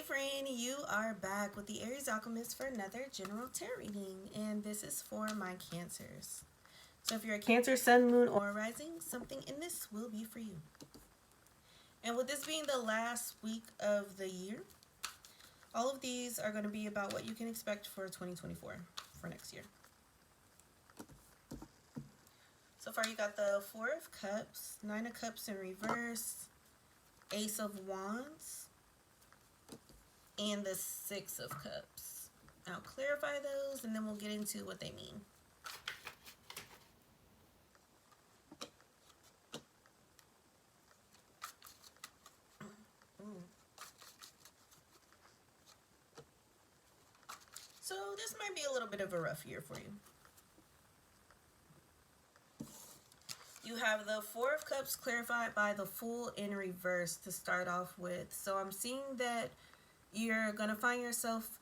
friend, you are back with the Aries Alchemist for another general tarot reading, and this is for my Cancers. So if you're a Cancer, Sun, Moon, or Rising, something in this will be for you. And with this being the last week of the year, all of these are going to be about what you can expect for 2024, for next year. So far you got the Four of Cups, Nine of Cups in reverse, Ace of Wands, and the Six of Cups. I'll clarify those and then we'll get into what they mean. So this might be a little bit of a rough year for you. You have the Four of Cups clarified by the Fool in reverse to start off with. So I'm seeing that you're going to find yourself,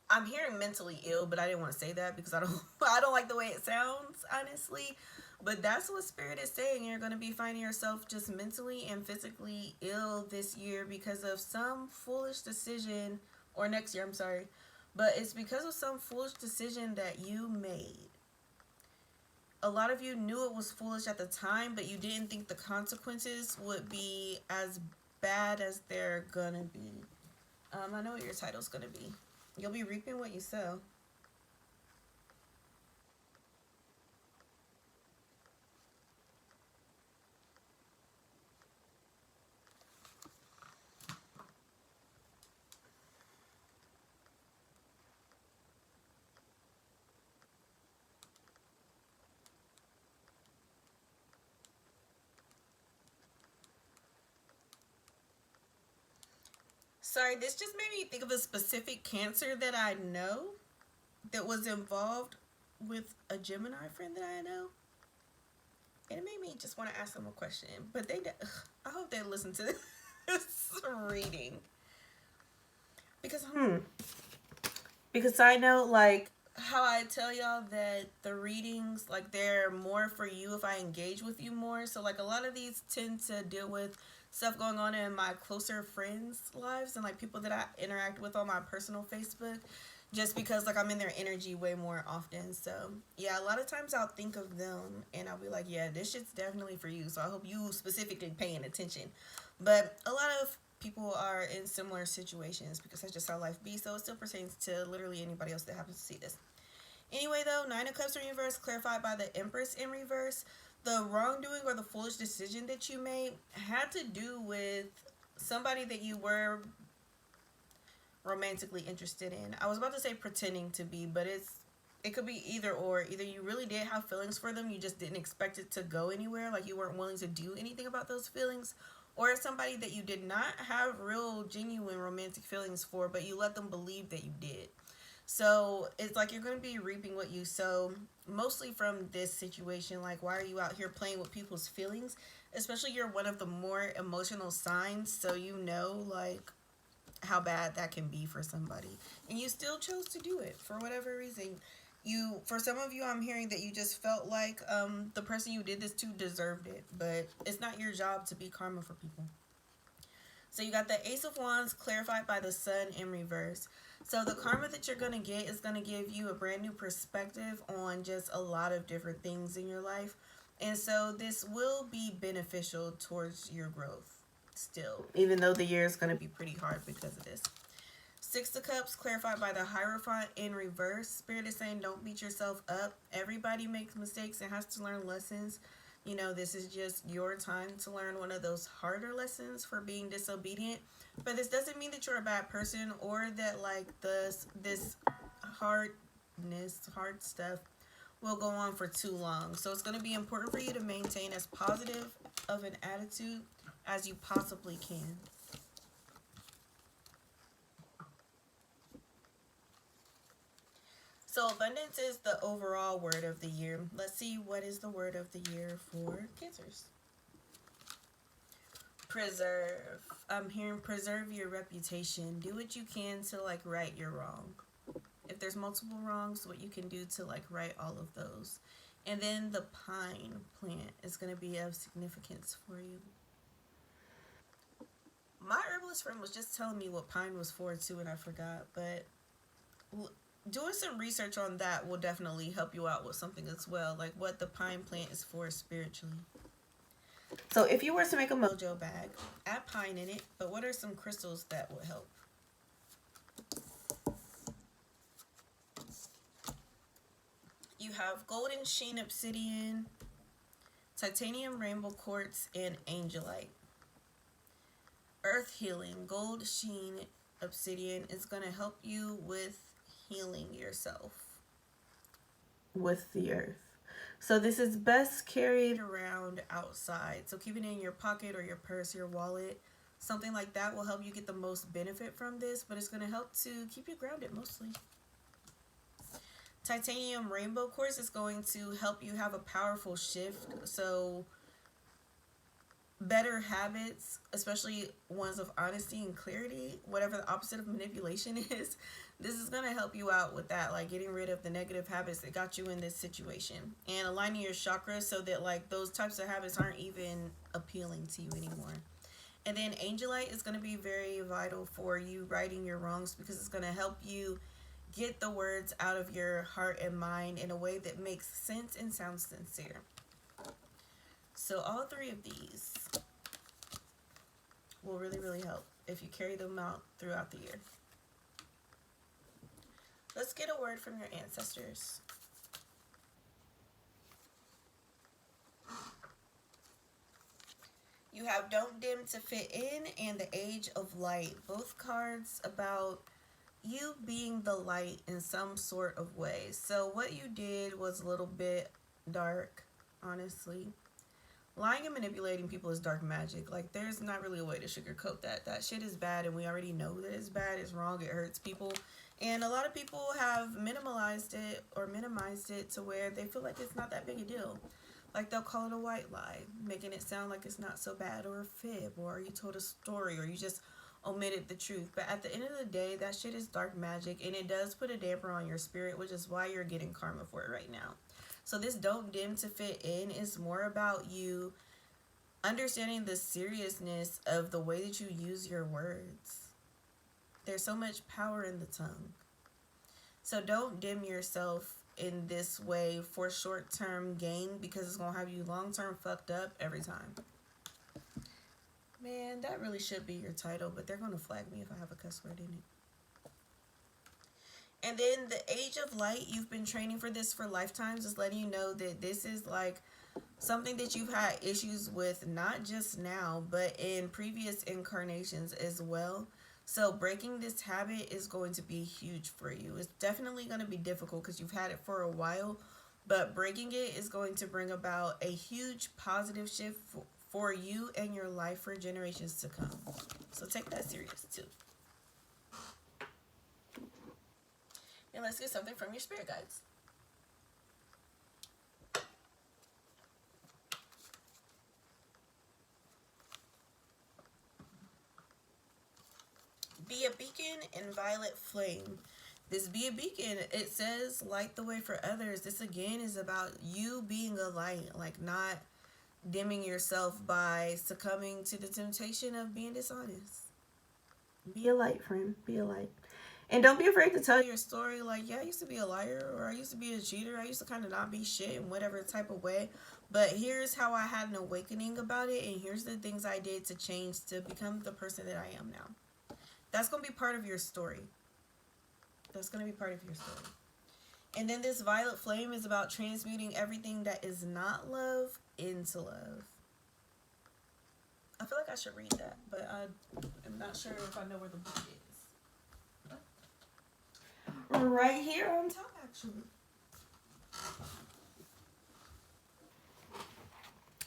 I'm hearing mentally ill, but I didn't want to say that because I don't like the way it sounds, honestly. But that's what Spirit is saying. You're going to be finding yourself just mentally and physically ill this year because of some foolish decision, or next year, I'm sorry. But it's because of some foolish decision that you made. A lot of you knew it was foolish at the time, but you didn't think the consequences would be as bad as they're gonna be. I know what your title's gonna be. You'll be reaping what you sow. Sorry, this just made me think of a specific Cancer that I know that was involved with a Gemini friend that I know. And it made me just want to ask them a question. But I hope they listen to this reading. Because I know, like, how I tell y'all that the readings, like, they're more for you if I engage with you more. So, like, a lot of these tend to deal with stuff going on in my closer friends' lives and, like, people that I interact with on my personal Facebook, just because, like, I'm in their energy way more often. So, yeah, a lot of times I'll think of them and I'll be like, yeah, this shit's definitely for you. So I hope you specifically paying attention. But a lot of people are in similar situations because that's just how life be. So it still pertains to literally anybody else that happens to see this. Anyway, though, Nine of Cups in reverse, clarified by the Empress in reverse. The wrongdoing or the foolish decision that you made had to do with somebody that you were romantically interested in. I was about to say pretending to be, but it could be either or. Either you really did have feelings for them, you just didn't expect it to go anywhere, like you weren't willing to do anything about those feelings, or somebody that you did not have real genuine romantic feelings for, but you let them believe that you did. So it's like you're going to be reaping what you sow, mostly from this situation. Like, why are you out here playing with people's feelings? Especially you're one of the more emotional signs, so you know, like, how bad that can be for somebody. And you still chose to do it for whatever reason. For some of you, I'm hearing that you just felt like the person you did this to deserved it. But it's not your job to be karma for people. So you got the Ace of Wands clarified by the Sun in reverse. So the karma that you're going to get is going to give you a brand new perspective on just a lot of different things in your life. And so this will be beneficial towards your growth still, even though the year is going to be pretty hard because of this. Six of Cups clarified by the Hierophant in reverse. Spirit is saying don't beat yourself up. Everybody makes mistakes and has to learn lessons. You know, this is just your time to learn one of those harder lessons for being disobedient. But this doesn't mean that you're a bad person or that, like, this hard stuff will go on for too long. So it's going to be important for you to maintain as positive of an attitude as you possibly can. So abundance is the overall word of the year. Let's see what is the word of the year for Cancers. Preserve. I'm hearing preserve your reputation. Do what you can to, like, right your wrong. If there's multiple wrongs, what you can do to, like, right all of those. And then the pine plant is going to be of significance for you. My herbal fabulous friend was just telling me what pine was for too, and I forgot. But doing some research on that will definitely help you out with something as well, like what the pine plant is for spiritually. So if you were to make a mojo bag, add pine in it, but what are some crystals that would help? You have golden sheen obsidian, titanium rainbow quartz, and angelite. Earth healing, gold sheen obsidian is going to help you with healing yourself with the earth. So this is best carried around outside. So keep it in your pocket or your purse, your wallet. Something like that will help you get the most benefit from this, but it's going to help to keep you grounded mostly. Titanium rainbow quartz is going to help you have a powerful shift. So better habits, especially ones of honesty and clarity, whatever the opposite of manipulation is, this is going to help you out with that, like getting rid of the negative habits that got you in this situation and aligning your chakras so that like those types of habits aren't even appealing to you anymore. And then angelite is going to be very vital for you righting your wrongs, because it's going to help you get the words out of your heart and mind in a way that makes sense and sounds sincere. So all three of these will really, really help if you carry them out throughout the year. Let's get a word from your ancestors. You have Don't Dim to Fit In and The Age of Light. Both cards about you being the light in some sort of way. So what you did was a little bit dark, honestly. Lying and manipulating people is dark magic. Like, there's not really a way to sugarcoat that. That shit is bad, and we already know that it's bad, it's wrong, it hurts people. And a lot of people have minimalized it to where they feel like it's not that big a deal. Like, they'll call it a white lie, making it sound like it's not so bad, or a fib, or you told a story, or you just omitted the truth. But at the end of the day, that shit is dark magic, and it does put a damper on your spirit, which is why you're getting karma for it right now. So this Don't Dim to Fit In is more about you understanding the seriousness of the way that you use your words. There's so much power in the tongue. So don't dim yourself in this way for short-term gain, because it's going to have you long-term fucked up every time. Man, that really should be your title, but they're going to flag me if I have a cuss word in it. And then The Age of Light, you've been training for this for lifetimes, is letting you know that this is like something that you've had issues with, not just now, but in previous incarnations as well. So breaking this habit is going to be huge for you. It's definitely going to be difficult because you've had it for a while, but breaking it is going to bring about a huge positive shift for you and your life for generations to come. So take that serious too. And let's get something from your spirit guides. Be a beacon and violet flame. This Be a Beacon, it says light the way for others. This again is about you being a light, like not dimming yourself by succumbing to the temptation of being dishonest. Be a light, friend. Be a light. And don't be afraid to tell your story. Like, yeah, I used to be a liar, or I used to be a cheater. I used to kind of not be shit in whatever type of way. But here's how I had an awakening about it. And here's the things I did to change to become the person that I am now. That's going to be part of your story. That's going to be part of your story. And then this violet flame is about transmuting everything that is not love into love. I feel like I should read that, but I'm not sure if I know where the book is. Right here on top, actually.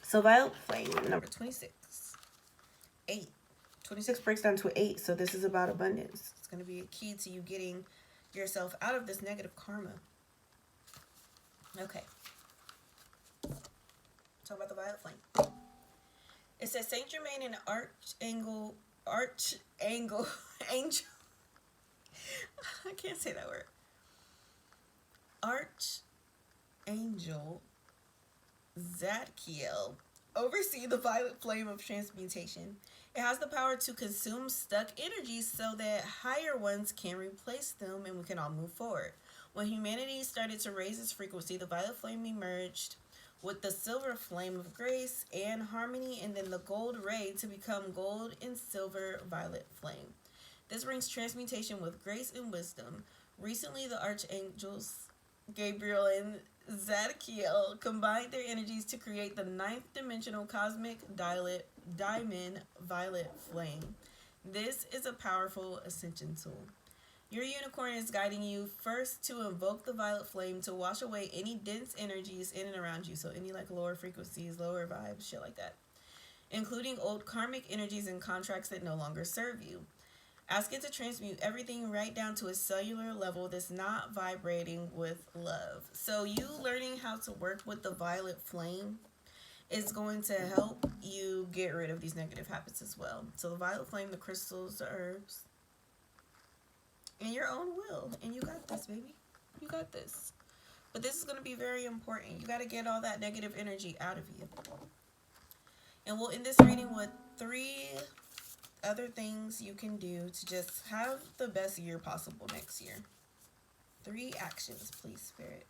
So violet flame, number 26. 8. 26 breaks down to 8, so this is about abundance. It's going to be a key to you getting yourself out of this negative karma. Okay. Talk about the violet flame. It says Saint Germain and Archangel. I can't say that word. Archangel Zadkiel oversee the violet flame of transmutation. It has the power to consume stuck energies so that higher ones can replace them and we can all move forward. When humanity started to raise its frequency, the violet flame emerged with the silver flame of grace and harmony, and then the gold ray to become gold and silver violet flame. This brings transmutation with grace and wisdom. Recently, the archangels Gabriel and Zadkiel combined their energies to create the ninth dimensional cosmic diamond violet flame. This is a powerful ascension tool. Your unicorn is guiding you first to invoke the violet flame to wash away any dense energies in and around you. So any like lower frequencies, lower vibes, shit like that. Including old karmic energies and contracts that no longer serve you. Ask it to transmute everything right down to a cellular level that's not vibrating with love. So you learning how to work with the violet flame is going to help you get rid of these negative habits as well. So the violet flame, the crystals, the herbs, and your own will. And you got this, baby. You got this. But this is going to be very important. You got to get all that negative energy out of you. And we'll end this reading with 3 other things you can do to just have the best year possible next year. 3 actions, please, Spirit.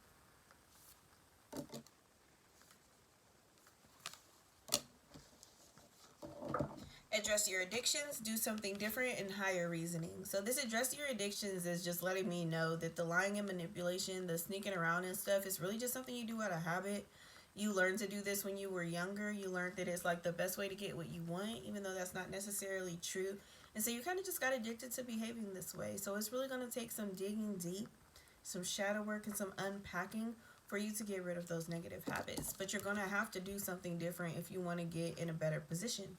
Address your addictions, do something different, and higher reasoning. So this address your addictions is just letting me know that the lying and manipulation, the sneaking around and stuff is really just something you do out of habit. You learned to do this when you were younger. You learned that it's like the best way to get what you want, even though that's not necessarily true. And so you kind of just got addicted to behaving this way. So it's really going to take some digging deep, some shadow work, and some unpacking for you to get rid of those negative habits. But you're going to have to do something different if you want to get in a better position.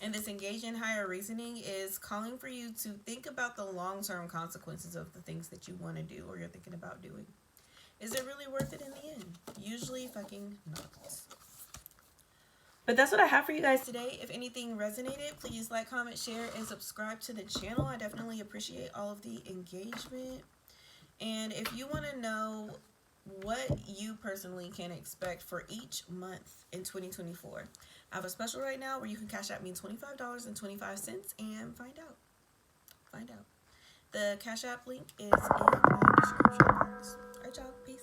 And this engage in higher reasoning is calling for you to think about the long-term consequences of the things that you want to do or you're thinking about doing. Is it really worth it in the end? Usually fucking not. But that's what I have for you guys today. If anything resonated, please like, comment, share, and subscribe to the channel. I definitely appreciate all of the engagement. And if you want to know what you personally can expect for each month in 2024, I have a special right now where you can cash out me $25.25 and find out. The Cash App link is in my description box. Alright, y'all. Peace.